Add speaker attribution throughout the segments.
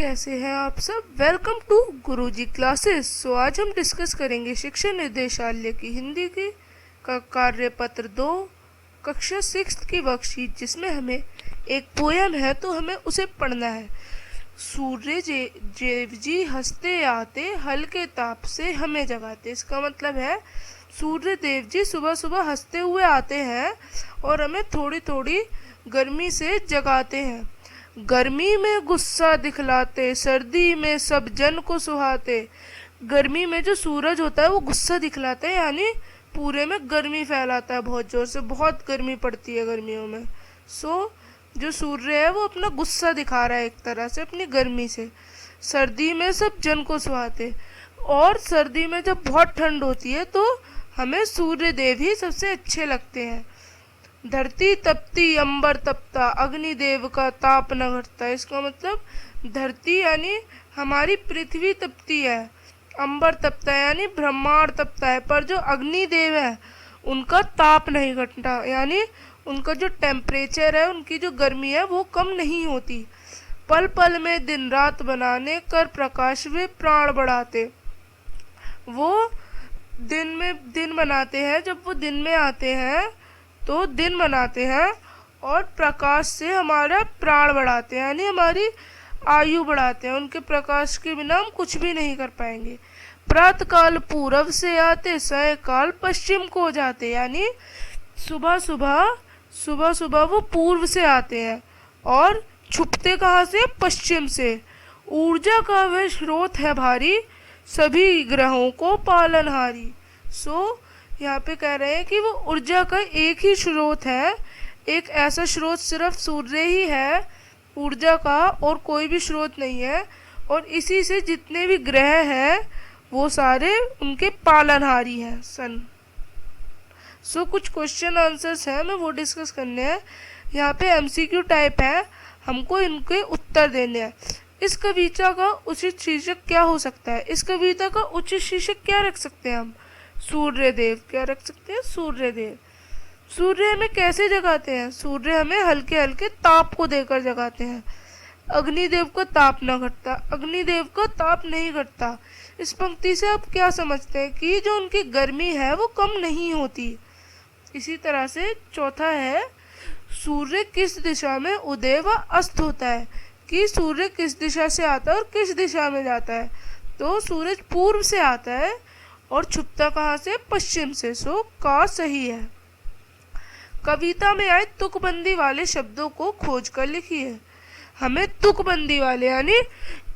Speaker 1: कैसे हैं आप सब। Welcome to Guruji classes. आज हम डिस्कस करेंगे शिक्षा निर्देशालय की हिंदी की का कार्यपत्र 2 कक्षा 6 की वर्कशीट, जिसमें हमें एक पोयम है तो हमें उसे पढ़ना है। सूर्य देव जी हंसते आते हल्के ताप से हमें जगाते। इसका मतलब है सूर्य देव जी सुबह सुबह हंसते हुए आते हैं और हमें थोड़ी थोड़ी गर्मी से जगाते हैं। गर्मी में गुस्सा दिखलाते, सर्दी में सब जन को सुहाते। गर्मी में जो सूरज होता है वो गुस्सा दिखलाता है, यानी पूरे में गर्मी फैलाता है बहुत जोर से। बहुत गर्मी पड़ती है गर्मियों में। जो सूर्य है वो अपना गुस्सा दिखा रहा है एक तरह से अपनी गर्मी से। सर्दी में सब जन को सुहाते, और सर्दी में जब बहुत ठंड होती है तो हमें सूर्य देव ही सबसे अच्छे लगते हैं। धरती तपती अंबर तपता, अग्निदेव का ताप न घटता। इसका मतलब धरती यानी हमारी पृथ्वी तपती है, अंबर तपता है यानी ब्रह्मांड तपता है, पर जो अग्निदेव है उनका ताप नहीं घटता, यानी उनका जो टेम्परेचर है, उनकी जो गर्मी है वो कम नहीं होती। पल पल में दिन रात बनाने, कर प्रकाश वे प्राण बढ़ाते। वो दिन में दिन बनाते हैं, जब वो दिन में आते हैं तो दिन बनाते हैं और प्रकाश से हमारा प्राण बढ़ाते हैं, यानी हमारी आयु बढ़ाते हैं। उनके प्रकाश के बिना हम कुछ भी नहीं कर पाएंगे। प्रातः काल पूरब से आते, सायंकाल पश्चिम को जाते, यानी सुबह सुबह वो पूर्व से आते हैं और छुपते कहाँ से? पश्चिम से। ऊर्जा का वह स्रोत है भारी, सभी ग्रहों को पालनहारी। यहाँ पे कह रहे हैं कि वो ऊर्जा का एक ही स्रोत है, एक ऐसा स्रोत सिर्फ सूर्य ही है ऊर्जा का, और कोई भी स्रोत नहीं है। और इसी से जितने भी ग्रह हैं वो सारे उनके पालनहारी हैं। कुछ क्वेश्चन आंसर्स हैं, मैं वो डिस्कस करने हैं। यहाँ पे एमसीक्यू टाइप है, हमको इनके उत्तर देने हैं। इस कविता का उचित शीर्षक क्या हो सकता है? इस कविता का उचित शीर्षक क्या रख सकते हैं हम? सूर्यदेव। क्या रख सकते हैं? सूर्यदेव। सूर्य हमें कैसे जगाते हैं? सूर्य हमें हल्के हल्के ताप को देकर जगाते हैं। अग्निदेव का ताप न घटता, अग्निदेव का ताप नहीं घटता। इस पंक्ति से आप क्या समझते हैं कि जो उनकी गर्मी है वो कम नहीं होती। इसी तरह से चौथा है, सूर्य किस दिशा में उदय व अस्त होता है, कि सूर्य किस दिशा से आता है और किस दिशा में जाता है। तो सूरज पूर्व से आता है और छुपता कहाँ से? पश्चिम से। का सही है। कविता में आए तुकबंदी वाले शब्दों को खोज कर लिखिए। हमें तुकबंदी वाले यानी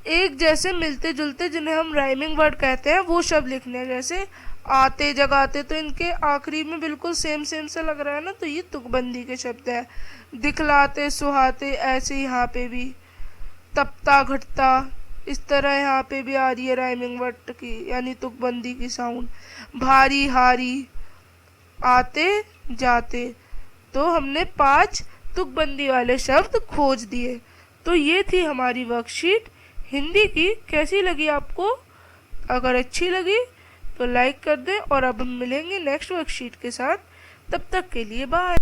Speaker 1: एक जैसे मिलते जुलते, जिन्हें हम राइमिंग वर्ड कहते हैं, वो शब्द लिखने हैं। जैसे आते जगाते, तो इनके आखिरी में बिल्कुल सेम सा लग रहा है ना, तो ये तुकबंदी के शब्द है। दिखलाते सुहाते, ऐसे यहाँ पे भी तपता घटता, इस तरह यहाँ पे भी आ रही है राइमिंग वर्ड की, यानी तुकबंदी की साउंड। भारी हारी, आते जाते। तो हमने 5 तुकबंदी वाले शब्द खोज दिए। तो ये थी हमारी वर्कशीट हिंदी की। कैसी लगी आपको? अगर अच्छी लगी तो लाइक कर दें, और अब हम मिलेंगे नेक्स्ट वर्कशीट के साथ। तब तक के लिए बाय।